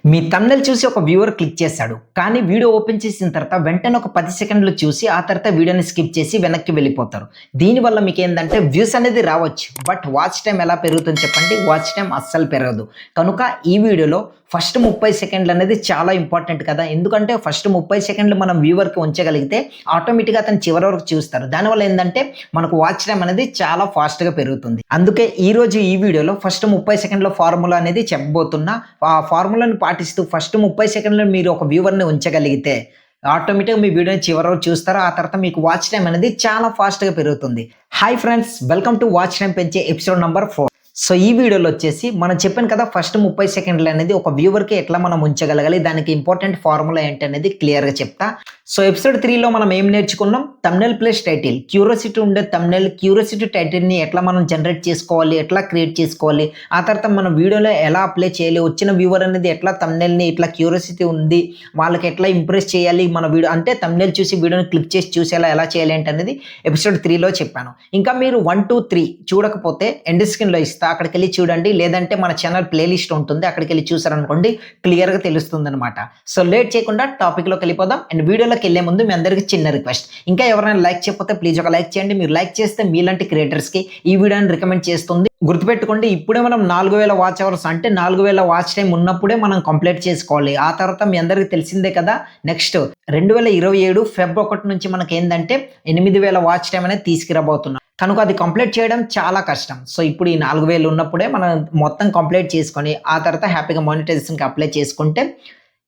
మీ thumbnail చూసి ఒక viewer click చేశాడు. కానీ వీడియో ఓపెన్ చేసిన తర్వాత వెంటనే ఒక 10 సెకండ్లు చూసి ఆ తర్వాత వీడియోని స్కిప్ చేసి వెనక్కి వెళ్ళిపోతారు. దీనివల్ల మీకేందంటే వ్యూస్ అనేది రావచ్చు. బట్ వాచ్ టైమ్ ఎలా పెరుగుతుంది చెప్పండి? వాచ్ టైమ్ అస్సలు పెరగదు. కనుక ఈ వీడియోలో ఫస్ట్ 30 సెకండ్లు అనేది చాలా ఇంపార్టెంట్ కదా! ఎందుకంటే ఫస్ట్ 30 సెకండ్లు మనం వ్యూవర్‌కి ఉంచగలిగితే ఆటోమేటిక్‌గా అతను చివరి వరకు చూస్తారు. దానివల్ల ఏందంటే మనకు వాచ్ టైమ్ అనేది చాలా ఫాస్ట్‌గా పెరుగుతుంది. అందుకే ఈరోజు ఈ వీడియోలో ఫస్ట్ 30 సెకండ్ల ఫార్ములా అనేది చెప్పబోతున్నా. ఆ ఫార్ములాను పాటిస్తూ ఫస్ట్ 30 సెకండ్లు మీరు ఒక వ్యూవర్‌ని ఉంచగలిగితే ఆటోమేటిక్‌గా మీ వీడియోని చివరి వరకు చూస్తారు. ఆ తర్వాత మీకు వాచ్ టైమ్ అనేది చాలా ఫాస్ట్‌గా పెరుగుతుంది. Hi friends! Welcome to watch time పెంచే ఎపిసోడ్ నంబర్ 4. సో ఈ వీడియోలో వచ్చేసి మనం చెప్పాను కదా ఫస్ట్ 30 సెకండ్లు అనేది ఒక వ్యూవర్‌కి ఎట్లా మనం ఉంచగలగాలి, దానికి ఇంపార్టెంట్ ఫార్ములా ఏంటి అనేది క్లియర్‌గా చెప్తా. సో ఎపిసోడ్ 3లో మనం ఏం నేర్చుకున్నాం? Thumbnail plus title. క్యూరియాసిటీ ఉండే థంబ్‌నెయిల్, క్యూరియాసిటీ టైటిల్‌ని ఎట్లా మనం జనరేట్ చేసుకోవాలి, ఎట్లా క్రియేట్ చేసుకోవాలి, ఆ తర్వాత మన వీడియోలో ఎలా అప్లై చేయాలి, వచ్చిన వ్యూవర్ అనేది ఎట్లా థంబ్‌నెయిల్‌ని ఇట్లా క్యూరియాసిటీ ఉంది వాళ్ళకి ఎట్లా ఇంప్రెస్ చేయాలి, మన వీడియో అంటే థంబ్‌నెయిల్ చూసి వీడియోని క్లిక్ చేసి చూసేలా ఎలా చేయాలి అనేది ఎపిసోడ్ 3లో చెప్పాను. ఇంకా మీరు 1, 2, 3 చూడకపోతే ఎండ్ స్క్రీన్‌లో ఇస్తా, అక్కడికెళ్ళి చూడండి. లేదంటే మన ఛానల్ ప్లేలిస్ట్ ఉంటుంది, అక్కడికెళ్ళి చూసారనుకోండి క్లియర్‌గా తెలుస్తుందన్నమాట. సో లేట్ చేయకుండా టాపిక్‌లోకి వెళ్ళిపోదాం. అండ్ వీడియోలోకి వెళ్ళే ముందు మీ అందరికీ చిన్న రిక్వెస్ట్, ఇంకా ఎవరైనా లైక్ చేయకపోతే ప్లీజ్ ఒక లైక్ చేయండి. మీరు లైక్ చేస్తే మీలాంటి క్రియేటర్స్‌కి ఈ వీడియోని రికమెండ్ చేస్తుంది. గుర్తుపెట్టుకోండి, ఇప్పుడే మనం 4000 వాచ్ అవర్స్ అంటే 4000 వాచ్ టైం ఉన్నప్పుడే మనం కంప్లీట్ చేసుకోవాలి. ఆ తర్వాత మీ అందరికీ తెలిసిందే కదా, నెక్స్ట్ 2027 ఫెబ్ 1 నుంచి మనకి ఏందంటే 8000 వాచ్ టైం అనేది తీసుకురాబోతున్నాం. కనుక అది కంప్లీట్ చేయడం చాలా కష్టం. సో ఇప్పుడు ఈ 4000 ఉన్నప్పుడే మనం మొత్తం కంప్లీట్ చేసుకొని ఆ తర్వాత హ్యాపీగా మానిటైజేషన్‌కి అప్లై చేసుకుంటే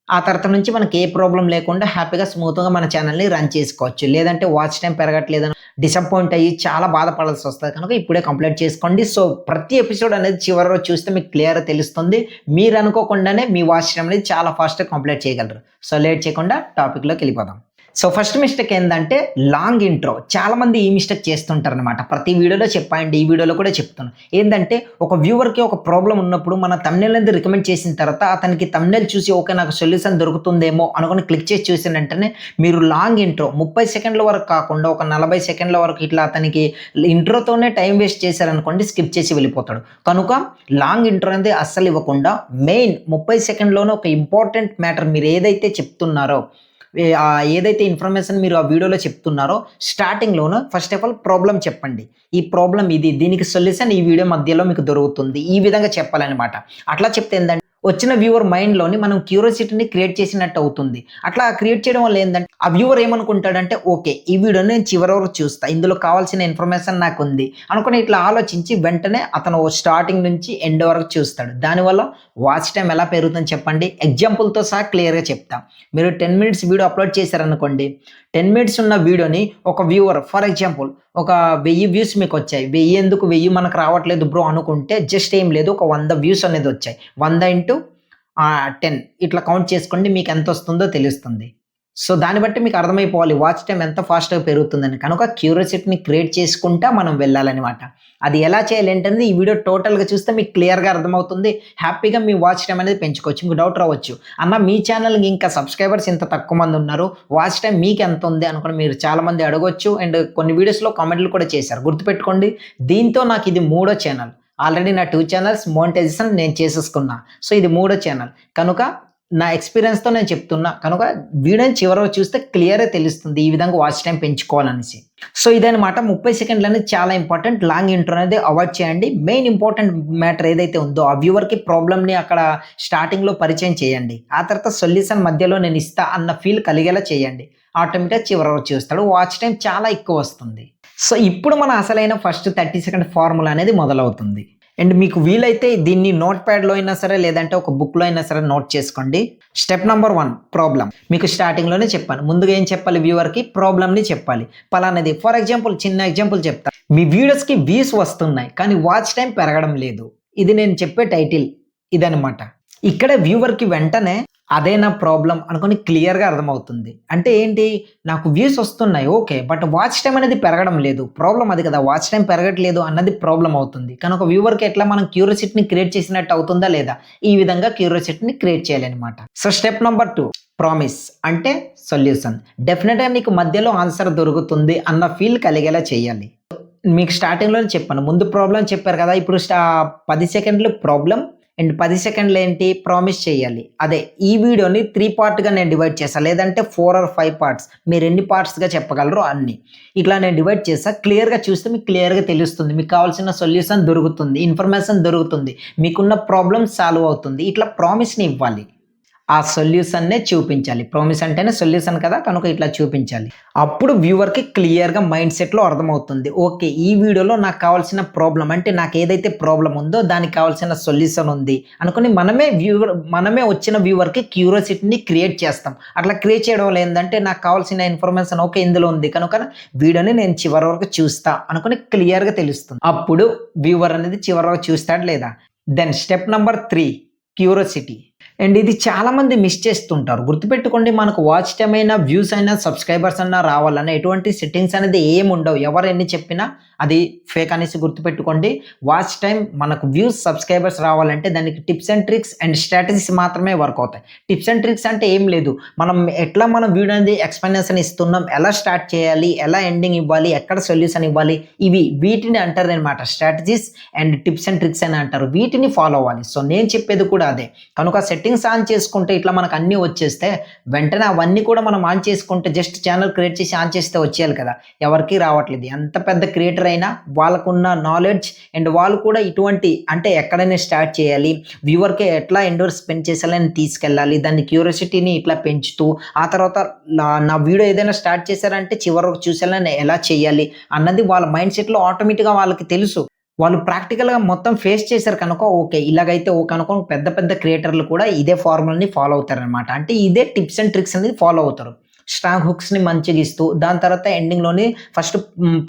ఆ తర్వాత నుంచి మనకి ఏ ప్రాబ్లమ్ లేకుండా హ్యాపీగా స్మూత్‌గా మన ఛానల్‌ని రన్ చేసుకోవచ్చు. లేదంటే వాచ్ టైమ్ పెరగట్లేదని డిసప్పాయింట్ అయ్యి చాలా బాధపడాల్సి వస్తది. కనుక ఇప్పుడే కంప్లీట్ చేసుకోండి. సో ప్రతి ఎపిసోడ్ అనేది చివరి రోజు చూస్తే మీకు క్లియర్‌గా తెలుస్తుంది. మీరు అనుకోకుండానే మీ వాచ్ టైమ్ అనేది చాలా ఫాస్ట్‌గా కంప్లీట్ చేయగలరు. సో లేట్ చేయకుండా టాపిక్‌లోకి వెళ్ళిపోదాం. సో ఫస్ట్ మిస్టేక్ ఏందంటే లాంగ్ ఇంట్రో. చాలా మంది ఈ మిస్టేక్ చేస్తుంటారనమాట. ప్రతి వీడియోలో చెప్పండి, ఈ వీడియోలో కూడా చెప్తాను. ఏందంటే ఒక వ్యూవర్‌కి ఒక ప్రాబ్లమ్ ఉన్నప్పుడు మన థంబ్‌నెయిల్ అనేది రికమెండ్ చేసిన తర్వాత అతనికి థంబ్‌నెయిల్ చూసి ఓకే నాకు సొల్యూషన్ దొరుకుతుందేమో అనుకుని క్లిక్ చేసి చూసిన వెంటనే మీరు లాంగ్ ఇంట్రో 30 సెకండ్ల వరకు కాకుండా ఒక 40 సెకండ్ల వరకు ఇట్లా అతనికి ఇంట్రోతోనే టైం వేస్ట్ చేశారనుకోండి స్కిప్ చేసి వెళ్ళిపోతాడు. కనుక లాంగ్ ఇంట్రో అనేది అస్సలు ఇవ్వకుండా మెయిన్ 30 సెకండ్‌లోనే ఒక ఇంపార్టెంట్ మ్యాటర్ మీరు ఏదైతే చెప్తున్నారో ఏదైతే ఇన్ఫర్మేషన్ మీరు ఆ వీడియోలో చెప్తున్నారో స్టార్టింగ్‌లోనే ఫస్ట్ ఆఫ్ ఆల్ ప్రాబ్లమ్ చెప్పండి. ఈ ప్రాబ్లమ్ ఇది. దీనికి సొల్యూషన్ ఈ వీడియో మధ్యలో మీకు దొరుకుతుంది. ఈ విధంగా చెప్పాలనమాట. అట్లా చెప్తే ఏందంటే వచ్చిన వ్యూవర్ మైండ్‌లోని మనం క్యూరియాసిటీని క్రియేట్ చేసినట్టు అవుతుంది. అట్లా క్రియేట్ చేయడం వల్ల ఏందంటే ఆ వ్యూవర్ ఏమనుకుంటాడంటే ఓకే ఈ వీడియోని నేను చివరి వరకు చూస్తా, ఇందులో కావాల్సిన ఇన్ఫర్మేషన్ నాకుంది అనుకుని ఇట్లా ఆలోచించి వెంటనే అతను స్టార్టింగ్ నుంచి ఎండ్ వరకు చూస్తాడు. దానివల్ల వాచ్ టైమ్ ఎలా పెరుగుతుందని చెప్పండి? ఎగ్జాంపుల్‌తో సహా క్లియర్‌గా చెప్తా. మీరు 10 మినిట్స్ వీడియో అప్లోడ్ చేశారనుకోండి, 10 మినిట్స్ ఉన్న వీడియోని ఒక వ్యూవర్ ఫర్ ఎగ్జాంపుల్ ఒక 1000 వ్యూస్ మీకొచ్చాయి. 1000 ఎందుకు 1000 మనకు రావట్లేదు బ్రో అనుకుంటే జస్ట్ ఏం లేదు, ఒక 100 వ్యూస్ అనేది వచ్చాయి. 100 ఇంటూ 10 ఇట్లా కౌంట్ చేసుకోండి, మీకు ఎంత వస్తుందో తెలుస్తుంది. సో దాన్ని బట్టి మీకు అర్థమైపోవాలి వాచ్ టైమ్ ఎంత ఫాస్ట్‌గా పెరుగుతుందని. కనుక క్యూరియాసిటీని క్రియేట్ చేసుకుంటా మనం వెళ్ళాలనమాట. అది ఎలా చేయాలి ఏంటనేది ఈ వీడియో టోటల్‌గా చూస్తే మీకు క్లియర్‌గా అర్థమవుతుంది. హ్యాపీగా మీ వాచ్ టైమ్ అనేది పెంచుకోవచ్చు. మీకు డౌట్ రావచ్చు, అన్న మీ ఛానల్‌కి ఇంకా సబ్స్క్రైబర్స్ ఇంత తక్కువ మంది ఉన్నారు, వాచ్ టైమ్ మీకు ఎంత ఉంది అనుకుని మీరు చాలామంది అడగొచ్చు. అండ్ కొన్ని వీడియోస్‌లో కామెంట్లు కూడా చేశారు. గుర్తుపెట్టుకోండి, దీంతో నాకు ఇది మూడో ఛానల్. ఆల్రెడీ నా 2 ఛానల్స్ మోనిటైజేషన్ నేను చేసేసుకున్నా. సో ఇది మూడో ఛానల్. కనుక నా ఎక్స్‌పీరియన్స్‌తో నేను చెప్తున్నా. కనుక వీడియోని చివరి వరకు చూస్తే క్లియర్‌గా తెలుస్తుంది ఈ విధంగా వాచ్ టైమ్ పెంచుకోవాలనేసి. సో ఇదనమాట 30 సెకండ్లు అనేది చాలా ఇంపార్టెంట్. లాంగ్ ఇంట్రో అనేది అవాయిడ్ చేయండి. మెయిన్ ఇంపార్టెంట్ మ్యాటర్ ఏదైతే ఉందో ఆ వ్యూవర్‌కి ప్రాబ్లమ్‌ని అక్కడ స్టార్టింగ్‌లో పరిచయం చేయండి. ఆ తర్వాత సొల్యూషన్ మధ్యలో నేను ఇస్తా అన్న ఫీల్ కలిగేలా చేయండి. ఆటోమేటిక్‌గా చివరి వరకు చూస్తాడు. వాచ్ టైమ్ చాలా ఎక్కువ వస్తుంది. సో ఇప్పుడు మన అసలైన ఫస్ట్ 30 సెకండ్ ఫార్ములా అనేది మొదలవుతుంది. అండ్ మీకు వీలైతే దీన్ని నోట్ ప్యాడ్‌లో అయినా సరే లేదంటే ఒక బుక్‌లో అయినా సరే నోట్ చేసుకోండి. Step number 1 problem. మీకు స్టార్టింగ్‌లోనే చెప్పాను. ముందుగా ఏం చెప్పాలి వ్యూవర్‌కి? ప్రాబ్లమ్‌ని చెప్పాలి. పలానాది ఫర్ ఎగ్జాంపుల్ చిన్న ఎగ్జాంపుల్ చెప్తా. మీ వీడియోస్‌కి వ్యూస్ వస్తున్నాయి కానీ వాచ్ టైమ్ పెరగడం లేదు. ఇది నేను చెప్పే టైటిల్ ఇదనమాట. ఇక్కడ వ్యూవర్‌కి వెంటనే అదే నా ప్రాబ్లమ్ అనుకుని క్లియర్‌గా అర్థమవుతుంది. అంటే ఏంటి? నాకు వ్యూస్ వస్తున్నాయి ఓకే. బట్ వాచ్ టైమ్ అనేది పెరగడం లేదు. ప్రాబ్లమ్ అది కదా! వాచ్ టైమ్ పెరగట్లేదు అన్నది ప్రాబ్లమ్ అవుతుంది. కనుక వ్యూవర్‌కి ఎట్లా మనం క్యూరియాసిటీని క్రియేట్ చేసినట్టు అవుతుందా లేదా? ఈ విధంగా క్యూరియాసిటీని క్రియేట్ చేయాలనమాట. సో స్టెప్ నంబర్ 2 ప్రామిస్ అంటే సొల్యూషన్. డెఫినిట్‌గా నీకు మధ్యలో ఆన్సర్ దొరుకుతుంది అన్న ఫీల్ కలిగేలా చేయాలి. మీకు స్టార్టింగ్‌లోనే చెప్పాను. ముందు ప్రాబ్లమ్ చెప్పారు కదా! ఇప్పుడు 10 సెకండ్లు ప్రాబ్లమ్, అండ్ 10 సెకండ్లు ఏంటి ప్రామిస్ చేయాలి. అదే ఈ వీడియోని 3 పార్ట్‌గా నేను డివైడ్ చేశా. లేదంటే 4 ఆర్ 5 పార్ట్స్. మీరు ఎన్ని పార్ట్స్‌గా చెప్పగలరో అన్ని. ఇట్లా నేను డివైడ్ చేశా. క్లియర్‌గా చూస్తే మీకు క్లియర్‌గా తెలుస్తుంది. మీకు కావాల్సిన సొల్యూషన్ దొరుకుతుంది. ఇన్ఫర్మేషన్ దొరుకుతుంది. మీకున్న ప్రాబ్లమ్ సాల్వ్ అవుతుంది. ఇట్లా ప్రామిస్‌ని ఇవ్వాలి. ఆ సొల్యూషన్‌నే చూపించాలి. ప్రామిస్ అంటేనే సొల్యూషన్ కదా! కనుక ఇట్లా చూపించాలి. అప్పుడు వ్యూవర్‌కి క్లియర్‌గా మైండ్ సెట్‌లో అర్థమవుతుంది. ఓకే. ఈ వీడియోలో నాకు కావాల్సిన ప్రాబ్లమ్ అంటే నాకు ఏదైతే ప్రాబ్లమ్ ఉందో దానికి కావాల్సిన సొల్యూషన్ ఉంది అనుకుని మనమే వచ్చిన వ్యూవర్‌కి క్యూరియాసిటీని క్రియేట్ చేస్తాం. అట్లా క్రియేట్ చేయడం వల్ల ఏందంటే నాకు కావాల్సిన ఇన్ఫర్మేషన్ ఓకే ఇందులో ఉంది కనుక వీడియోని నేను చివరి వరకు చూస్తా అనుకుని క్లియర్‌గా తెలుస్తుంది. అప్పుడు వ్యూవర్ అనేది చివరి వరకు చూస్తాడా లేదా? Then step number 3 curiosity. And ఇది చాలామంది మిస్ చేస్తుంటారు. గుర్తుపెట్టుకోండి మనకు వాచ్ టైమ్ అయినా, వ్యూస్ అయినా, సబ్స్క్రైబర్స్ అన్నా రావాలన్నా ఎటువంటి సెట్టింగ్స్ అనేది ఏమి ఉండవు. ఎవరు ఎన్ని చెప్పినా అది ఫేక్ అనేసి గుర్తుపెట్టుకోండి. వాచ్ టైమ్ మనకు వ్యూస్, సబ్స్క్రైబర్స్ రావాలంటే దానికి tips and tricks and strategies మాత్రమే వర్క్ అవుతాయి. టిప్స్ అండ్ ట్రిక్స్ అంటే ఏం లేదు. మనం వీడియో అనేది ఎక్స్‌ప్లనేషన్ ఇస్తున్నాం. ఎలా స్టార్ట్ చేయాలి, ఎలా ఎండింగ్ ఇవ్వాలి, ఎక్కడ సొల్యూషన్ ఇవ్వాలి వీటిని అంటారనమాట. Strategies and tips and tricks అని అంటారు. వీటిని ఫాలో అవ్వాలి. సో నేను చెప్పేది కూడా అదే. కనుక సెట్టింగ్స్ ఆన్ చేసుకుంటే ఇట్లా మనకు అన్నీ వచ్చేస్తే వెంటనే అవన్నీ కూడా మనం ఆన్ చేసుకుంటే జస్ట్ ఛానల్ క్రియేట్ చేసి ఆన్ చేస్తే వచ్చేయాలి కదా! ఎవరికీ రావట్లేదు. ఎంత పెద్ద క్రియేటర్ అయినా వాళ్ళకున్న నాలెడ్జ్ అండ్ వాళ్ళు కూడా ఇటువంటి అంటే ఎక్కడైనా స్టార్ట్ చేయాలి, వ్యూవర్‌కి ఎట్లా ఎండోర్స్ స్పెండ్ చేసేయాలని తీసుకెళ్ళాలి, దాన్ని క్యూరియాసిటీని ఇట్లా పెంచుతూ ఆ తర్వాత నా వీడియో ఏదైనా స్టార్ట్ చేశారంటే చివరి వరకు చూసేయాలని ఎలా చేయాలి అన్నది వాళ్ళ మైండ్ సెట్‌లో ఆటోమేటిక్‌గా వాళ్ళకి తెలుసు. వాళ్ళు ప్రాక్టికల్‌గా మొత్తం ఫేస్ చేశారు కనుక ఓకే. ఇలాగైతే ఓకే అనుకోని పెద్ద పెద్ద క్రియేటర్లు కూడా ఇదే ఫార్ములాని ఫాలో అవుతారనమాట. అంటే ఇదే టిప్స్ అండ్ ట్రిక్స్ అనేది ఫాలో అవుతారు. స్ట్రాంగ్ హుక్స్‌ని మంచిగా ఇస్తూ దాని తర్వాత ఎండింగ్‌లోని ఫస్ట్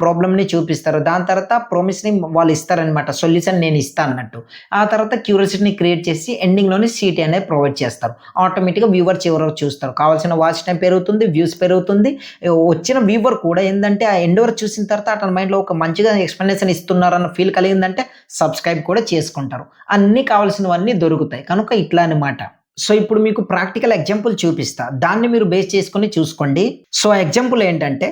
ప్రాబ్లమ్‌ని చూపిస్తారు. దాని తర్వాత ప్రామిస్‌ని వాళ్ళు ఇస్తారనమాట. సొల్యూషన్ నేను ఇస్తా అన్నట్టు. ఆ తర్వాత క్యూరియాసిటీని క్రియేట్ చేసి ఎండింగ్‌లోని సీటీ అనేది ప్రొవైడ్ చేస్తారు. ఆటోమేటిక్‌గా వ్యూవర్ చివరి వరకు చూస్తారు. కావాల్సిన వాచ్ టైమ్ పెరుగుతుంది, వ్యూస్ పెరుగుతుంది. వచ్చిన వ్యూవర్ కూడా ఏందంటే ఆ ఎండ్ వరకు చూసిన తర్వాత అతని మైండ్‌లో ఒక మంచిగా ఎక్స్‌ప్లనేషన్ ఇస్తున్నారన్న ఫీల్ కలిగిందంటే సబ్స్క్రైబ్ కూడా చేసుకుంటారు. అన్నీ కావాల్సినవన్నీ దొరుకుతాయి. కనుక ఇట్లా అనమాట. సో ఇప్పుడు మీకు ప్రాక్టికల్ ఎగ్జాంపుల్ చూపిస్తా. దాన్ని మీరు బేస్ చేసుకొని చూసుకోండి. సో ఎగ్జాంపుల్ ఏంటంటే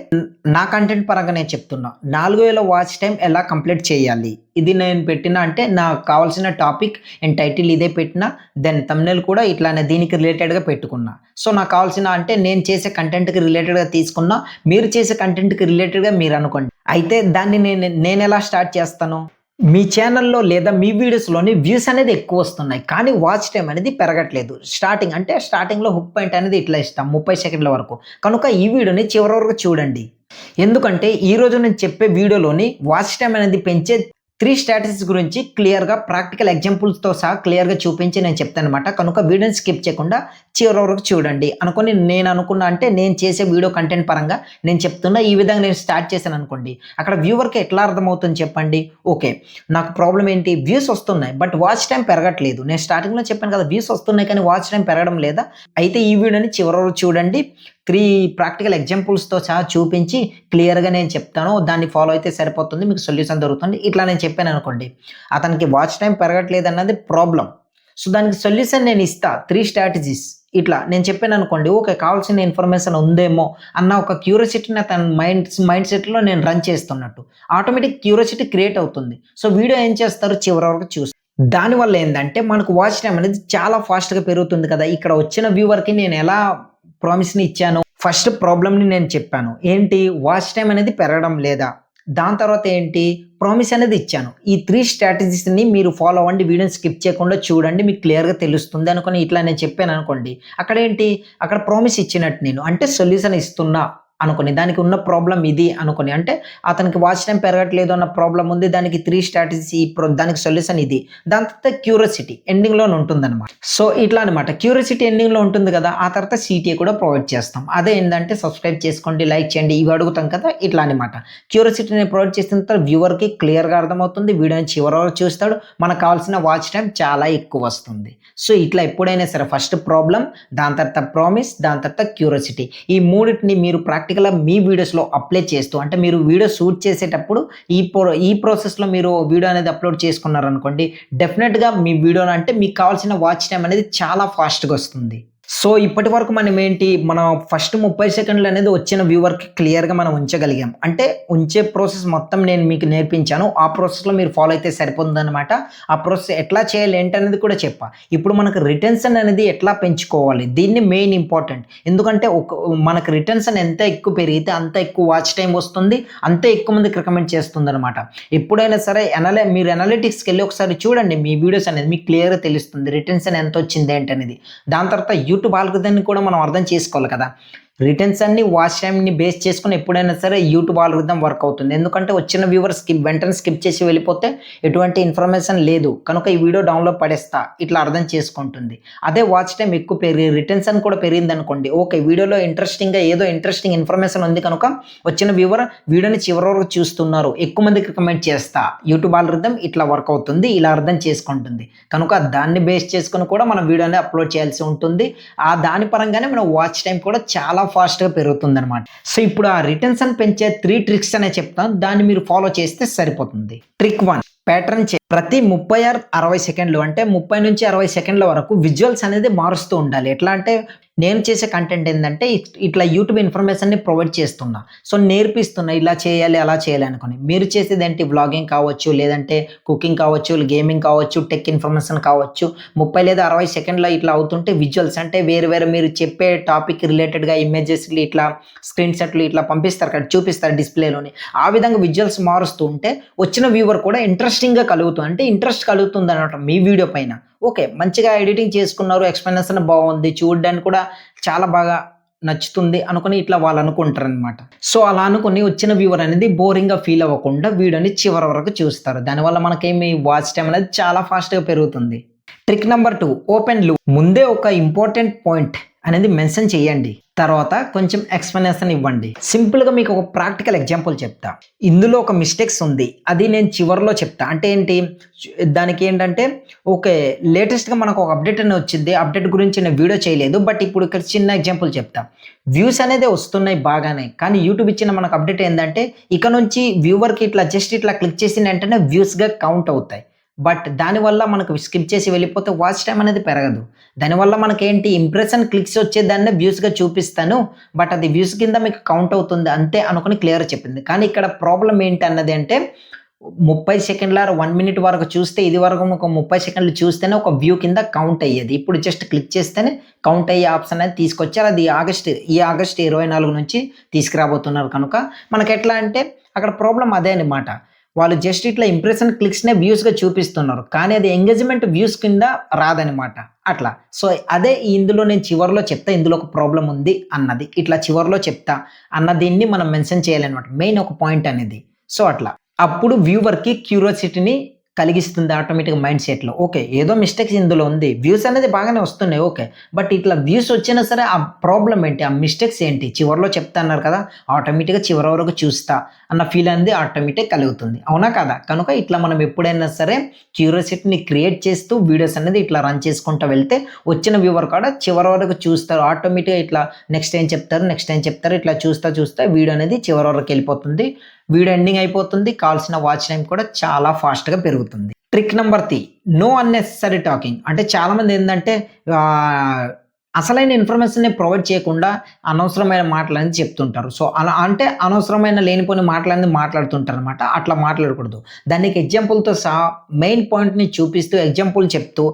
నా కంటెంట్ పరంగా నేను చెప్తున్నా. 4000 వాచ్ టైమ్ ఎలా కంప్లీట్ చేయాలి? ఇది నేను పెట్టిన అంటే నాకు కావాల్సిన టాపిక్ అండ్ టైటిల్ ఇదే పెట్టిన. దెన్ థంబ్‌నెయిల్ కూడా ఇట్లానే దీనికి రిలేటెడ్‌గా పెట్టుకున్నా. సో నాకు కావాల్సిన అంటే నేను చేసే కంటెంట్‌కి రిలేటెడ్‌గా తీసుకున్నా. మీరు చేసే కంటెంట్‌కి రిలేటెడ్‌గా మీరు అనుకోండి. అయితే దాన్ని నేనెలా స్టార్ట్ చేస్తాను? మీ ఛానల్‌లో లేదా మీ వీడియోస్‌లోని వ్యూస్ అనేది ఎక్కువ వస్తున్నాయి. కానీ వాచ్ టైమ్ అనేది పెరగట్లేదు. స్టార్టింగ్‌లో హుక్ పాయింట్ అనేది ఇట్లా ఇస్తాం 30 సెకండ్ల వరకు. కనుక ఈ వీడియోని చివరి వరకు చూడండి. ఎందుకంటే ఈరోజు నేను చెప్పే వీడియోలోని వాచ్ టైమ్ అనేది పెంచే 3 స్ట్రాటజీస్ గురించి క్లియర్‌గా ప్రాక్టికల్ ఎగ్జాంపుల్స్‌తో సహా క్లియర్‌గా చూపించి నేను చెప్తానన్నమాట. కనుక వీడియోని స్కిప్ చేయకుండా చివరి వరకు చూడండి. అనుకోని నేను అనుకున్నా అంటే నేను చేసే వీడియో కంటెంట్ పరంగా నేను చెప్తున్నా. ఈ విధంగా నేను స్టార్ట్ చేశాను అనుకోండి. అక్కడ వ్యూవర్‌కి ఎట్లా అర్థమవుతుంది చెప్పండి? ఓకే. నాకు ప్రాబ్లమ్ ఏంటి? వ్యూస్ వస్తున్నాయి. బట్ వాచ్ టైమ్ పెరగట్లేదు. నేను స్టార్టింగ్‌లో చెప్పాను కదా! వ్యూస్ వస్తున్నాయి కానీ వాచ్ టైమ్ పెరగడం లేదా? అయితే ఈ వీడియోని చివరి వరకు చూడండి. 3 ప్రాక్టికల్ ఎగ్జాంపుల్స్‌తో సహా చూపించి క్లియర్‌గా నేను చెప్తాను. దాన్ని ఫాలో అయితే సరిపోతుంది. మీకు సొల్యూషన్ దొరుకుతుంది. ఇట్లా నేను చెప్పాననుకోండి. అతనికి వాచ్ టైమ్ పెరగట్లేదన్నది ప్రాబ్లమ్. సో దానికి సొల్యూషన్ నేను ఇస్తా. 3 స్ట్రాటజీస్ ఇట్లా నేను చెప్పాననుకోండి. ఓకే. కావాల్సిన ఇన్ఫర్మేషన్ ఉందేమో అన్న ఒక క్యూరియాసిటీని అతని మైండ్ సెట్‌లో నేను రన్ చేస్తున్నట్టు. ఆటోమేటిక్ క్యూరియాసిటీ క్రియేట్ అవుతుంది. సో వీడియో ఏం చేస్తారు చివరి వరకు దానివల్ల ఏందంటే మనకు వాచ్ టైమ్ అనేది చాలా ఫాస్ట్‌గా పెరుగుతుంది కదా! ఇక్కడ వచ్చిన వ్యూవర్‌కి నేను ఎలా ప్రామిస్‌ని ఇచ్చాను. ఫస్ట్ ప్రాబ్లమ్‌ని నేను చెప్పాను. ఏంటి? వాచ్ టైమ్ అనేది పెరగడం లేదా? దాని తర్వాత ఏంటి? ప్రామిస్ అనేది ఇచ్చాను. ఈ 3 స్ట్రాటజీస్‌ని మీరు ఫాలో అవ్వండి. వీడియోని స్కిప్ చేయకుండా చూడండి. మీకు క్లియర్‌గా తెలుస్తుంది అనుకోని ఇట్లా నేను చెప్పాననుకోండి. అక్కడేంటి? అక్కడ ప్రామిస్ ఇచ్చినట్టు నేను. అంటే సొల్యూషన్ ఇస్తున్నా అనుకోని. దానికి ఉన్న ప్రాబ్లమ్ ఇది అనుకోని. అంటే అతనికి వాచ్ టైమ్ పెరగట్లేదు అన్న ప్రాబ్లమ్ ఉంది. దానికి 3 స్ట్రాటజీస్ దానికి సొల్యూషన్ ఇది. దాని తర్వాత క్యూరియాసిటీ ఎండింగ్‌లోనే ఉంటుందన్నమాట. సో ఇట్లా అనమాట. క్యూరియాసిటీ ఎండింగ్‌లో ఉంటుంది కదా! ఆ తర్వాత సీటీఏ కూడా ప్రొవైడ్ చేస్తాం. అదే ఏందంటే సబ్స్క్రైబ్ చేసుకోండి, లైక్ చేయండి ఇవి అడుగుతాం కదా! ఇట్లా అనమాట. క్యూరియాసిటీని ప్రొవైడ్ చేసిన తర్వాత వ్యూవర్‌కి క్లియర్‌గా అర్థమవుతుంది. వీడియోని చివరి వరకు చూస్తాడు. మనకు కావాల్సిన వాచ్ టైమ్ చాలా ఎక్కువ వస్తుంది. సో ఇట్లా ఎప్పుడైనా సరే ఫస్ట్ ప్రాబ్లమ్, దాని తర్వాత ప్రామిస్, దాని తర్వాత క్యూరియాసిటీ. ఈ మూడిటిని మీరు ప్రాక్టికల్‌గా మీ వీడియోస్‌లో అప్లై చేస్తూ అంటే మీరు వీడియో షూట్ చేసేటప్పుడు ఈ ప్రాసెస్‌లో మీరు వీడియో అనేది అప్లోడ్ చేసుకున్నారనుకోండి. డెఫినిట్‌గా మీ వీడియోలో అంటే మీకు కావాల్సిన వాచ్ టైమ్ అనేది చాలా ఫాస్ట్‌గా వస్తుంది. సో ఇప్పటి వరకు మనం ఏంటి మనం ఫస్ట్ 30 సెకండ్లు అనేది వచ్చిన వ్యూవర్కి క్లియర్గా మనం ఉంచగలిగాం. అంటే ఉంచే ప్రాసెస్ మొత్తం నేను మీకు నేర్పించాను. ఆ ప్రాసెస్లో మీరు ఫాలో అయితే సరిపోతుందన్నమాట. ఆ ప్రాసెస్ ఎట్లా చేయాలి ఏంటనేది కూడా చెప్పా. ఇప్పుడు మనకు రిటెన్షన్ అనేది ఎట్లా పెంచుకోవాలి, దీన్ని మెయిన్ ఇంపార్టెంట్. ఎందుకంటే మనకు రిటెన్షన్ ఎంత ఎక్కువ పెరిగితే అంత ఎక్కువ వాచ్ టైం వస్తుంది, అంతే ఎక్కువ మందికి రికమెండ్ చేస్తుంది అనమాట. ఎప్పుడైనా సరే మీరు అనలిటిక్స్కి వెళ్ళి ఒకసారి చూడండి మీ వీడియోస్ అనేది మీకు క్లియర్గా తెలుస్తుంది రిటెన్షన్ ఎంత వచ్చింది ఏంటనేది. దాని తర్వాత యూట్యూబ్ ఆల్గోరిథంని కూడా మనం అర్థం చేసుకోవాలి కదా. రిటెన్షన్ని వాచ్ టైంని బేస్ చేసుకుని ఎప్పుడైనా సరే యూట్యూబ్ ఆల్గోరిథం వర్క్ అవుతుంది. ఎందుకంటే వచ్చిన వ్యూవర్ వెంటనే స్కిప్ చేసి వెళ్ళిపోతే ఎటువంటి ఇన్ఫర్మేషన్ లేదు కనుక ఈ వీడియో డౌన్లో పడేస్తా ఇట్లా అర్థం చేసుకుంటుంది. అదే వాచ్ టైం ఎక్కువ పెరిగి రిటెన్షన్ కూడా పెరిగింది అనుకోండి, ఓకే వీడియోలో ఏదో ఇంట్రెస్టింగ్ ఇన్ఫర్మేషన్ ఉంది కనుక వచ్చిన వ్యూవర్ వీడియోని చివరి వరకు చూస్తున్నారు, ఎక్కువ మందికి రికమెండ్ చేస్తా, యూట్యూబ్ ఆల్గోరిథం ఇట్లా వర్క్ అవుతుంది, ఇలా అర్థం చేసుకుంటుంది. కనుక దాన్ని బేస్ చేసుకుని కూడా మనం వీడియోని అప్లోడ్ చేయాల్సి ఉంటుంది. దాని పరంగానే మన వాచ్ టైం కూడా చాలా ఫాస్ట్గా పెరుగుతుంది అనమాట. సో ఇప్పుడు ఆ రిటెన్షన్ పెంచే 3 ట్రిక్స్ అనే చెప్తాను, దాన్ని మీరు ఫాలో చేస్తే సరిపోతుంది. ట్రిక్ 1, ప్యాటర్న్ ప్రతి 30-60 సెకండ్లు అంటే 30 నుంచి 60 సెకండ్ల వరకు విజువల్స్ అనేది మారుస్తూ ఉండాలి. ఎట్లా అంటే నేను చేసే కంటెంట్ ఏంటంటే ఇట్లా యూట్యూబ్ ఇన్ఫర్మేషన్ని ప్రొవైడ్ చేస్తున్నా, సో నేర్పిస్తున్నా ఇలా చేయాలి అలా చేయాలి అనుకుని. మీరు చేసేది ఏంటి, వ్లాగింగ్ కావచ్చు, లేదంటే కుకింగ్ కావచ్చు, గేమింగ్ కావచ్చు, టెక్ ఇన్ఫర్మేషన్ కావచ్చు. 30 లేదా 60 సెకండ్ల ఇట్లా అవుతుంటే విజువల్స్ అంటే వేరే మీరు చెప్పే టాపిక్ రిలేటెడ్గా ఇమేజెస్ ఇట్లా స్క్రీన్ షాట్లు ఇట్లా పంపిస్తారు కదా, చూపిస్తారు డిస్ప్లేలోని. ఆ విధంగా విజువల్స్ మారుస్తూ ఉంటే వచ్చిన వ్యూవర్ కూడా ఇంట్రెస్టింగ్గా కలుగుతుంది, అంటే ఇంట్రెస్ట్ కలుగుతుంది అనమాట మీ వీడియో పైన. ఓకే మంచిగా ఎడిటింగ్ చేసుకున్నారు, ఎక్స్ప్లెనేషన్ బాగుంది, చూడడానికి కూడా చాలా బాగా నచ్చుతుంది అనుకుని ఇట్లా వాళ్ళు అనుకుంటారు అనమాట. సో అలా అనుకుని వచ్చిన వ్యూవర్ అనేది బోరింగ్గా ఫీల్ అవ్వకుండా వీడియోని చివరి వరకు చూస్తారు. దానివల్ల మనకేమి వాచ్ టైం అనేది చాలా ఫాస్ట్గా పెరుగుతుంది. Trick number 2, open loop. ముందే ఒక ఇంపార్టెంట్ పాయింట్ అనేది మెన్షన్ చేయండి, తర్వాత కొంచెం ఎక్స్ప్లెనేషన్ ఇవ్వండి. సింపుల్గా మీకు ఒక ప్రాక్టికల్ ఎగ్జాంపుల్ చెప్తా. ఇందులో ఒక మిస్టేక్స్ ఉంది, అది నేను చివరిలో చెప్తా. అంటే ఏంటి, దానికి ఏంటంటే ఓకే లేటెస్ట్గా మనకు ఒక అప్డేట్ అనేది వచ్చింది, అప్డేట్ గురించి నేను వీడియో చేయలేదు, బట్ ఇప్పుడు ఇక్కడ చిన్న ఎగ్జాంపుల్ చెప్తా. వ్యూస్ అనేది వస్తున్నాయి బాగానే, కానీ యూట్యూబ్ ఇచ్చిన మనకు అప్డేట్ ఏంటంటే ఇక నుంచి వ్యూవర్కి ఇట్లా జస్ట్ ఇట్లా క్లిక్ చేసిన వెంటనే వ్యూస్గా కౌంట్ అవుతాయి. బట్ దానివల్ల మనకు స్కిప్ చేసి వెళ్ళిపోతే వాచ్ టైం అనేది పెరగదు. దానివల్ల మనకేంటి ఇంప్రెషన్ క్లిక్స్ వచ్చేదాన్ని వ్యూస్గా చూపిస్తాను, బట్ అది వ్యూస్ కింద మీకు కౌంట్ అవుతుంది అంతే అనుకుని క్లియర్ చెప్పింది. కానీ ఇక్కడ ప్రాబ్లం ఏంటి అన్నది అంటే 30 సెకండ్ల 1 మినిట్ వరకు చూస్తే, ఇది వరకు ఒక 30 సెకండ్లు చూస్తేనే ఒక వ్యూ కింద కౌంట్ అయ్యేది. ఇప్పుడు జస్ట్ క్లిక్ చేస్తేనే కౌంట్ అయ్యే ఆప్షన్ అనేది తీసుకొచ్చారు. అది ఆగస్ట్ 24 నుంచి తీసుకురాబోతున్నారు. కనుక మనకి ఎట్లా అంటే అక్కడ ప్రాబ్లం అదే అనమాట. వాళ్ళు జస్ట్ ఇట్లా ఇంప్రెషన్ క్లిక్స్నే వ్యూస్గా చూపిస్తున్నారు, కానీ అది ఎంగేజ్మెంట్ వ్యూస్ కింద రాదనమాట అట్లా. సో అదే ఇందులో నేను చివరిలో చెప్తా, ఇందులో ఒక ప్రాబ్లం ఉంది అన్నది ఇట్లా చివరిలో చెప్తా అన్న దీన్ని మనం మెన్షన్ చేయాలన్నమాట, మెయిన్ ఒక పాయింట్ అనేది. సో అట్లా అప్పుడు వ్యూవర్కి క్యూరియాసిటీని కలిగిస్తుంది ఆటోమేటిక్ మైండ్ సెట్లో. ఓకే ఏదో మిస్టేక్స్ ఇందులో ఉంది, వ్యూస్ అనేది బాగానే వస్తున్నాయి ఓకే, బట్ ఇట్లా వ్యూస్ వచ్చినా సరే ఆ ప్రాబ్లం ఏంటి, ఆ మిస్టేక్స్ ఏంటి చివరిలో చెప్తా అన్నారు కదా, ఆటోమేటిక్గా చివరి వరకు చూస్తా అన్న ఫీల్ అనేది ఆటోమేటిక్ కలుగుతుంది, అవునా కదా. కనుక ఇట్లా మనం ఎప్పుడైనా సరే క్యూరియాసిటీని క్రియేట్ చేస్తూ వీడియోస్ అనేది ఇట్లా రన్ చేసుకుంటూ వెళ్తే వచ్చిన వ్యూవర్ కూడా చివరి వరకు చూస్తారు. ఆటోమేటిక్గా ఇట్లా నెక్స్ట్ ఏం చెప్తారు ఇట్లా చూస్తా వీడియో అనేది చివరి వరకు వెళ్ళిపోతుంది, వీడియో ఎండింగ్ అయిపోతుంది, కావాల్సిన వాచ్ టైం కూడా చాలా ఫాస్ట్గా పెరుగుతుంది. Trick number 3, no unnecessary talking. అంటే చాలామంది ఏంటంటే అసలైన ఇన్ఫర్మేషన్ని ప్రొవైడ్ చేయకుండా అనవసరమైన మాటలన్నీ చెప్తుంటారు. సో అలా అంటే అనవసరమైన లేనిపోని మాటలన్నీ మాట్లాడుతుంటారు అనమాట. అట్లా మాట్లాడకూడదు. దానికి ఎగ్జాంపుల్తో సహా మెయిన్ పాయింట్ని చూపిస్తూ ఎగ్జాంపుల్ చెప్తూ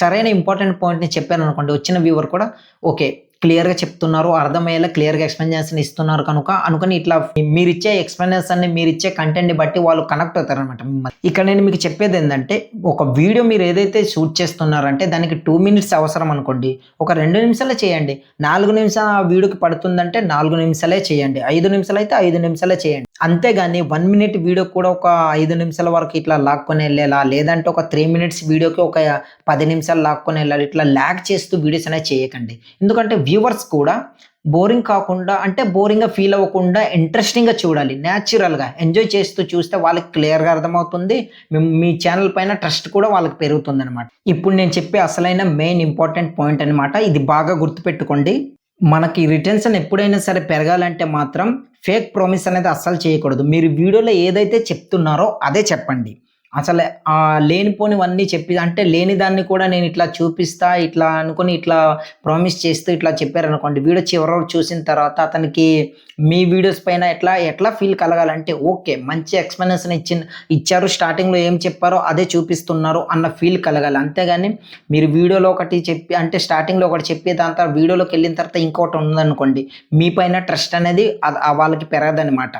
సరైన ఇంపార్టెంట్ పాయింట్ని చెప్పాను అనుకోండి, వచ్చిన వ్యూవర్ కూడా ఓకే క్లియర్గా చెప్తున్నారు, అర్థమయ్యేలా క్లియర్గా ఎక్స్ప్లెనేషన్ ఇస్తున్నారు కనుక అనుకుని ఇట్లా మీరిచ్చే ఎక్స్ప్లెనేషన్ని మీరిచ్చే కంటెంట్ని బట్టి వాళ్ళు కనెక్ట్ అవుతారు అనమాట. ఇక్కడ నేను మీకు చెప్పేది ఏంటంటే ఒక వీడియో మీరు ఏదైతే షూట్ చేస్తున్నారంటే దానికి 2 మినిట్స్ అవసరం అనుకోండి, ఒక 2 నిమిషాలే చేయండి. 4 నిమిషాలు ఆ వీడియోకి పడుతుందంటే 4 నిమిషాలే చేయండి, 5 నిమిషాలు అయితే 5 నిమిషాలే చేయండి. అంతేగాని 1 మినిట్ వీడియో కూడా ఒక 5 నిమిషాల వరకు ఇట్లా లాక్కొని వెళ్ళేలా, లేదంటే ఒక 3 మినిట్స్ వీడియోకి ఒక 10 నిమిషాలు లాక్కొని వెళ్ళాలి, ఇట్లా ల్యాగ్ చేస్తూ వీడియోస్ అనేవి చేయకండి. ఎందుకంటే వ్యూవర్స్ కూడా బోరింగ్ కాకుండా, అంటే బోరింగ్గా ఫీల్ అవ్వకుండా ఇంట్రెస్టింగ్గా చూడాలి, న్యాచురల్గా ఎంజాయ్ చేస్తూ చూస్తే వాళ్ళకి క్లియర్గా అర్థమవుతుంది, మీ ఛానల్ పైన ట్రస్ట్ కూడా వాళ్ళకి పెరుగుతుంది అనమాట. ఇప్పుడు నేను చెప్పే అసలైన మెయిన్ ఇంపార్టెంట్ పాయింట్ అనమాట, ఇది బాగా గుర్తుపెట్టుకోండి. మనకి రిటెన్షన్ ఎప్పుడైనా సరే పెరగాలంటే మాత్రం ఫేక్ ప్రామిస్ అనేది అస్సలు చేయకూడదు. మీరు వీడియోలో ఏదైతే చెప్తున్నారో అదే చెప్పండి. అసలు లేనిపోనివన్నీ చెప్పి అంటే లేని దాన్ని కూడా నేను ఇట్లా చూపిస్తా, ఇట్లా అనుకోని ఇట్లా ప్రామిస్ చేస్తూ ఇట్లా చెప్పారనుకోండి. వీడియో చివరి వరకు చూసిన తర్వాత అతనికి మీ వీడియోస్ పైన ఎట్లా ఫీల్ కలగాలంటే ఓకే. మంచి ఎక్స్‌ప్లనేషన్ ఇచ్చారు. స్టార్టింగ్‌లో ఏం చెప్పారో అదే చూపిస్తున్నారు అన్న ఫీల్ కలగాలి. అంతేగాని మీరు వీడియోలో ఒకటి చెప్పి అంటే స్టార్టింగ్‌లో ఒకటి చెప్పి దాని తర్వాత వీడియోలోకెళ్ళిన తర్వాత ఇంకోటి ఉందనుకోండి. మీ పైన ట్రస్ట్ అనేది వాళ్ళకి పెరగదనమాట.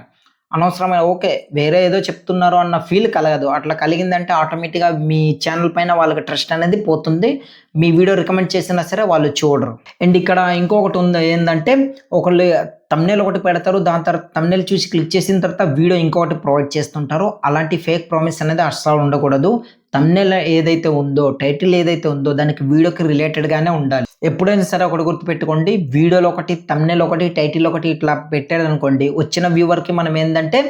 అనవసరమైన ఓకే. వేరే ఏదో చెప్తున్నారు అన్న ఫీల్ కలగదు. అట్లా కలిగిందంటే ఆటోమేటిక్‌గా మీ ఛానల్ పైన వాళ్ళకి ట్రస్ట్ అనేది పోతుంది. మీ వీడియో రికమెండ్ చేసినా సరే వాళ్ళు చూడరు. అండ్ ఇక్కడ ఇంకొకటి ఉంది ఏందంటే ఒకళ్ళు థంబ్‌నెయిల్ ఒకటి పెడతారు. దాని తర్వాత థంబ్‌నెయిల్ చూసి క్లిక్ చేసిన తర్వాత వీడియో ఇంకొకటి ప్రొవైడ్ చేస్తుంటారు. అలాంటి ఫేక్ ప్రామిస్ అనేది అస్సలు ఉండకూడదు. థంబ్‌నెయిల్ ఏదైతే ఉందో, టైటిల్ ఏదైతే ఉందో దానికి వీడియోకి రిలేటెడ్‌గానే ఉండాలి. ఎప్పుడైనా సరే ఒకటి గుర్తుపెట్టుకోండి. వీడియోలో ఒకటి, థంబ్‌నెయిల్ ఒకటి, టైటిల్ ఒకటి ఇట్లా పెట్టారనుకోండి. వచ్చిన వ్యూవర్‌కి మనం ఏందంటే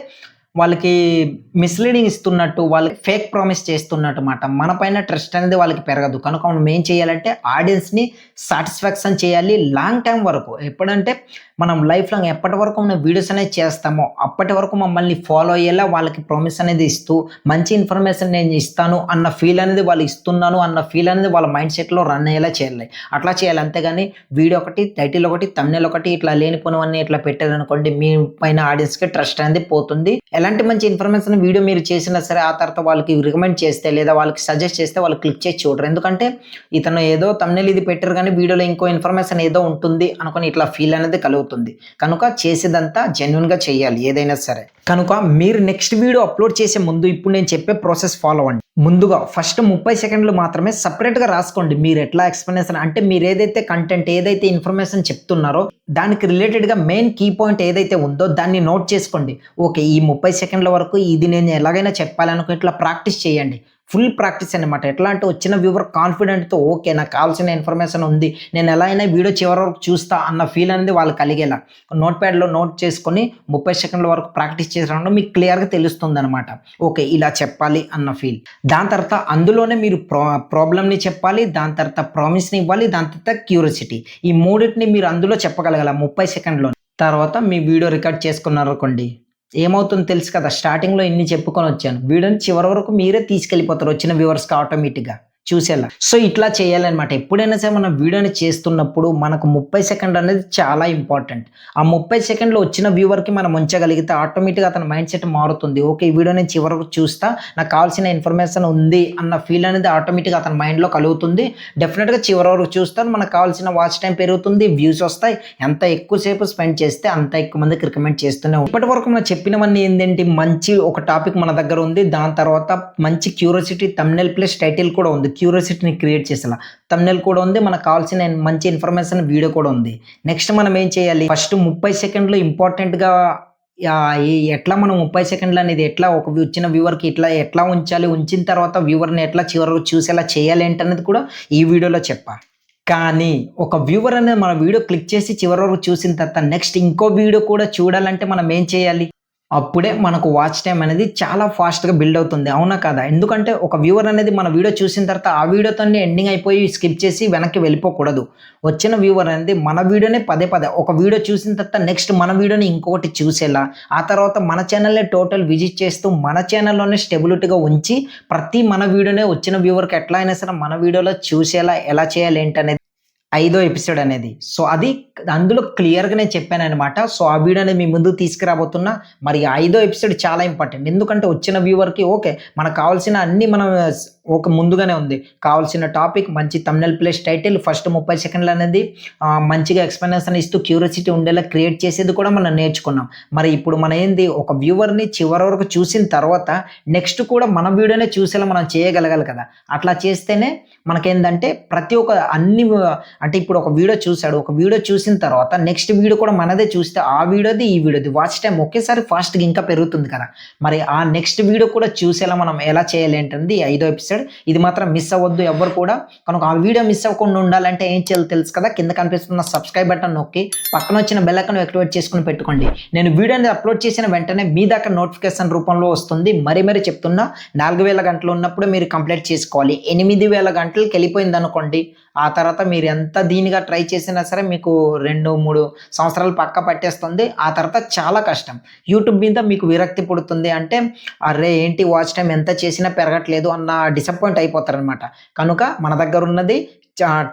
వాళ్ళకి మిస్‌లీడింగ్ ఇస్తున్నట్టు, వాళ్ళకి ఫేక్ ప్రామిస్ చేస్తున్నట్టు మాట. మన పైన ట్రస్ట్ అనేది వాళ్ళకి పెరగదు. కనుక మనం ఏం చేయాలంటే ఆడియన్స్‌ని సాటిస్ఫాక్షన్ చేయాలి లాంగ్ టైమ్ వరకు. ఎప్పుడంటే మనం లైఫ్ లాంగ్ ఎప్పటి వరకు మనం వీడియోస్ అనేది చేస్తామో అప్పటి వరకు మమ్మల్ని ఫాలో అయ్యేలా వాళ్ళకి ప్రామిస్ అనేది ఇస్తూ మంచి ఇన్ఫర్మేషన్ నేను ఇస్తాను అన్న ఫీల్ అనేది వాళ్ళు ఇస్తున్నాను అన్న ఫీల్ అనేది వాళ్ళ మైండ్ సెట్‌లో రన్ అయ్యేలా చేయాలి. అట్లా చేయాలి. అంతేగాని వీడియో ఒకటి, టైటిల్ ఒకటి, థంబ్‌నెయిల్ ఒకటి ఇట్లా లేనిపోనివన్నీ ఇట్లా పెట్టారనుకోండి మీ పైన ఆడియన్స్‌కి ట్రస్ట్ అనేది పోతుంది. ఎలాంటి మంచి ఇన్ఫర్మేషన్ వీడియో మీరు చేసినా సరే ఆ తర్వాత వాళ్ళకి రికమెండ్ చేస్తే లేదా వాళ్ళకి సజెస్ట్ చేస్తే వాళ్ళు క్లిక్ చేసి చూడరు. ఎందుకంటే ఇతను ఏదో థంబ్‌నెయిల్ ఇది పెట్టారు కానీ వీడియోలో ఇంకో ఇన్ఫర్మేషన్ ఏదో ఉంటుంది అనుకోని ఇట్లా ఫీల్ అనేది కలుగుతుంది. కనుక చేసేదంతా జెన్యూన్‌గా చేయాలి ఏదైనా సరే. కనుక మీరు నెక్స్ట్ వీడియో అప్లోడ్ చేసే ముందు ఇప్పుడు నేను చెప్పే ప్రాసెస్ ఫాలో అవ్వండి. ముందుగా ఫస్ట్ 30 సెకండ్లు మాత్రమే సెపరేట్‌గా రాసుకోండి. మీరు ఎట్లా ఎక్స్‌ప్లనేషన్ అంటే మీరు ఏదైతే కంటెంట్ ఏదైతే ఇన్ఫర్మేషన్ చెప్తున్నారో దానికి రిలేటెడ్‌గా మెయిన్ కీ పాయింట్ ఏదైతే ఉందో దాన్ని నోట్ చేసుకోండి. ఓకే. ఈ 30 సెకండ్ల వరకు ఇది నేను ఎలాగైనా చెప్పాలనుకో ఇట్లా ప్రాక్టీస్ చేయండి. ఫుల్ ప్రాక్టీస్ అనమాట. ఎట్లా అంటే వచ్చిన వ్యూవర్ కాన్ఫిడెంట్‌తో ఓకే. నాకు కావాల్సిన ఇన్ఫర్మేషన్ ఉంది. నేను ఎలా అయినా వీడియో చివరి వరకు చూస్తా అన్న ఫీల్ అనేది వాళ్ళకి కలిగేలా నోట్ ప్యాడ్‌లో నోట్ చేసుకొని 30 సెకండ్ల వరకు ప్రాక్టీస్ చేసినప్పుడు మీకు క్లియర్‌గా తెలుస్తుందనమాట. ఓకే. ఇలా చెప్పాలి అన్న ఫీల్. దాని తర్వాత అందులోనే మీరు ప్రాబ్లమ్‌ని చెప్పాలి. దాని తర్వాత ప్రామిస్‌ని ఇవ్వాలి. దాని తర్వాత క్యూరియాసిటీ. ఈ మూడిటిని మీరు అందులో చెప్పగలగాల 30 సెకండ్‌లో. తర్వాత మీ వీడియో రికార్డ్ చేసుకున్నారనుకోండి. ఏమవుతుందో తెలుసు కదా! స్టార్టింగ్‌లో ఇన్ని చెప్పుకొనొచ్చాను. వీడియోని చివరి వరకు మీరే తీసుకెళ్ళిపోతారు వచ్చిన వ్యూవర్స్‌కి ఆటోమేటిక్‌గా చూసేలా. సో, ఇట్లా చేయాలనమాట. ఎప్పుడైనా సరే మనం వీడియోని చేస్తున్నప్పుడు మనకు 30 సెకండ్లు అనేది చాలా ఇంపార్టెంట్. ఆ 30 సెకండ్‌లో వచ్చిన వ్యూవర్‌కి మనం ఉంచగలిగితే ఆటోమేటిక్‌గా అతని మైండ్ సెట్ మారుతుంది. ఓకే. ఈ వీడియో నేను చివరి వరకు చూస్తా. నాకు కావాల్సిన ఇన్ఫర్మేషన్ ఉంది అన్న ఫీల్ అనేది ఆటోమేటిక్‌గా అతని మైండ్‌లో కలుగుతుంది. డెఫినిట్‌గా చివరి వరకు చూస్తాను. మనకు కావాల్సిన వాచ్ టైమ్ పెరుగుతుంది. వ్యూస్ వస్తాయి. ఎంత ఎక్కువ సేపు స్పెండ్ చేస్తే అంత ఎక్కువ మందికి రికమెండ్ చేస్తూనే ఇప్పటివరకు మనం చెప్పినవన్నీ ఏంటంటే మంచి ఒక టాపిక్ మన దగ్గర ఉంది. దాని తర్వాత మంచి క్యూరియాసిటీ థంబ్‌నెయిల్ ప్లస్ టైటిల్ కూడా ఉంది. క్యూరియాసిటీని క్రియేట్ చేసేలా థంబ్‌నెయిల్ కూడా ఉంది. మనకు కావాల్సిన మంచి ఇన్ఫర్మేషన్ వీడియో కూడా ఉంది. నెక్స్ట్ మనం ఏం చేయాలి? ఫస్ట్ 30 సెకండ్లు ఇంపార్టెంట్‌గా ఎట్లా మనం 30 సెకండ్లు అనేది ఎట్లా వచ్చిన వ్యూవర్‌కి ఎట్లా ఉంచాలి? ఉంచిన తర్వాత వ్యూవర్‌ని ఎట్లా చివరి వరకు చూసేలా చేయాలి ఏంటనేది కూడా ఈ వీడియోలో చెప్పా. కానీ ఒక వ్యూవర్ అనేది మన వీడియో క్లిక్ చేసి చివరి వరకు చూసిన తర్వాత నెక్స్ట్ ఇంకో వీడియో కూడా చూడాలంటే మనం ఏం చేయాలి? అప్పుడే మనకు వాచ్ టైమ్ అనేది చాలా ఫాస్ట్‌గా బిల్డ్ అవుతుంది. అవునా కాదా? ఎందుకంటే ఒక వ్యూవర్ అనేది మన వీడియో చూసిన తర్వాత ఆ వీడియోతోనే ఎండింగ్ అయిపోయి స్కిప్ చేసి వెనక్కి వెళ్ళిపోకూడదు. వచ్చిన వ్యూవర్ అనేది మన వీడియోనే పదే ఒక వీడియో చూసిన తర్వాత నెక్స్ట్ మన వీడియోని ఇంకొకటి చూసేలా, ఆ తర్వాత మన ఛానల్‌ని టోటల్ విజిట్ చేస్తూ మన ఛానల్‌లోనే స్టెబిలిటీగా ఉంచి ప్రతి మన వీడియోనే వచ్చిన వ్యూవర్‌కి ఎట్లా అయినా సరే మన వీడియోలో చూసేలా ఎలా చేయాలి ఏంటనేది 5వ ఎపిసోడ్ అనేది. సో, అది అందులో క్లియర్‌గా నేను చెప్పాననమాట. సో, ఆ వీడియో అనేది మీ ముందుకు తీసుకురాబోతున్నా. మరి 5వ ఎపిసోడ్ చాలా ఇంపార్టెంట్. ఎందుకంటే వచ్చిన వ్యూవర్‌కి ఓకే. మనకు కావాల్సిన అన్నీ మనం ముందుగానే ఉంది. కావాల్సిన టాపిక్ మంచి థంబ్‌నెయిల్ ప్లస్ టైటిల్ ఫస్ట్ 30 సెకండ్లు అనేది మంచిగా ఎక్స్‌ప్లనేషన్ ఇస్తూ క్యూరియాసిటీ ఉండేలా క్రియేట్ చేసేది కూడా మనం నేర్చుకున్నాం. మరి ఇప్పుడు మనం ఏంది ఒక వ్యూవర్‌ని చివరి వరకు చూసిన తర్వాత నెక్స్ట్ కూడా మన వీడియోనే చూసేలా మనం చేయగలగాలి కదా! అట్లా చేస్తేనే మనకేందంటే ప్రతి ఒక్క అంటే ఇప్పుడు ఒక వీడియో చూసాడు. ఒక వీడియో చూసిన తర్వాత నెక్స్ట్ వీడియో కూడా మనదే చూస్తే ఆ వీడియోది, ఈ వీడియోది వాచ్ టైమ్ ఒకేసారి ఫాస్ట్‌గా ఇంకా పెరుగుతుంది కదా! మరి ఆ నెక్స్ట్ వీడియో కూడా చూసేలా మనం ఎలా చేయాలి ఏంటంది 5వ ఎపిసోడ్. ఇది మాత్రం మిస్ అవ్వద్దు ఎవ్వరు కూడా. కనుక ఆ వీడియో మిస్ అవ్వకుండా ఉండాలంటే ఏం చేయాలో తెలుసు కదా! కింద కనిపిస్తున్న సబ్స్క్రైబ్ బటన్ నొక్కి పక్కన వచ్చిన బెల్ ఐకాన్ యాక్టివేట్ చేసుకొని పెట్టుకోండి. నేను వీడియోని అప్లోడ్ చేసిన వెంటనే మీ దాకా నోటిఫికేషన్ రూపంలో వస్తుంది. మరీ చెప్తున్నా 4000 గంటలు ఉన్నప్పుడు మీరు కంప్లీట్ చేసుకోవాలి. 8000 గంటలకి వెళ్ళిపోయిందనుకోండి ఆ తర్వాత మీరు ఎంత దీనిగా ట్రై చేసినా సరే మీకు 2, 3 సంవత్సరాలు పక్కా పట్టేస్తుంది. ఆ తర్వాత చాలా కష్టం. యూట్యూబ్ మీద మీకు విరక్తి పుడుతుంది. అంటే అర్రే! ఏంటి వాచ్ టైమ్ ఎంత చేసినా పెరగట్లేదు అన్న డిసప్పాయింట్ అయిపోతారనమాట. కనుక మన దగ్గరున్నది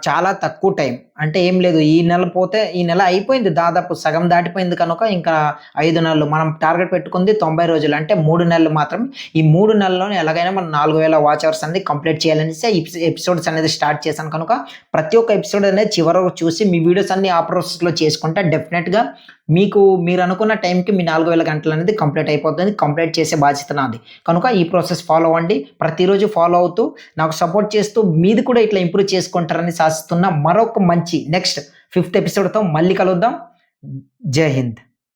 చాలా తక్కువ టైం. అంటే ఏం లేదు. ఈ నెల పోతే ఈ నెల అయిపోయింది, దాదాపు సగం దాటిపోయింది కనుక ఇంకా 5 నెలలు. మనం టార్గెట్ పెట్టుకుంది 90 రోజులు. అంటే 3 నెలలు మాత్రమే. ఈ 3 నెలల్లోనే ఎలాగైనా మనం 4000 వాచ్ అవర్స్ అనేది కంప్లీట్ చేయాలనేసి ఎపిసోడ్స్ అనేది స్టార్ట్ చేశాను కనుక ప్రతి ఒక్క ఎపిసోడ్ అనేది చివరి వరకు చూసి మీ వీడియోస్ అన్ని ఆ ప్రాసెస్‌లో చేసుకుంటే డెఫినెట్‌గా మీకు మీరు అనుకున్న టైంకి మీ 4000 గంటలు అనేది కంప్లీట్ అయిపోతుంది. కంప్లీట్ చేసే బాధ్యత నాది. కనుక ఈ ప్రాసెస్ ఫాలో అవ్వండి. ప్రతిరోజు ఫాలో అవుతూ నాకు సపోర్ట్ చేస్తూ మీది కూడా ఇట్లా ఇంప్రూవ్ చేసుకుంటారని ఆశిస్తున్నా. మరొక మంచి నెక్స్ట్ 5th ఎపిసోడ్‌తో మళ్ళీ కలుద్దాం. జై హింద్.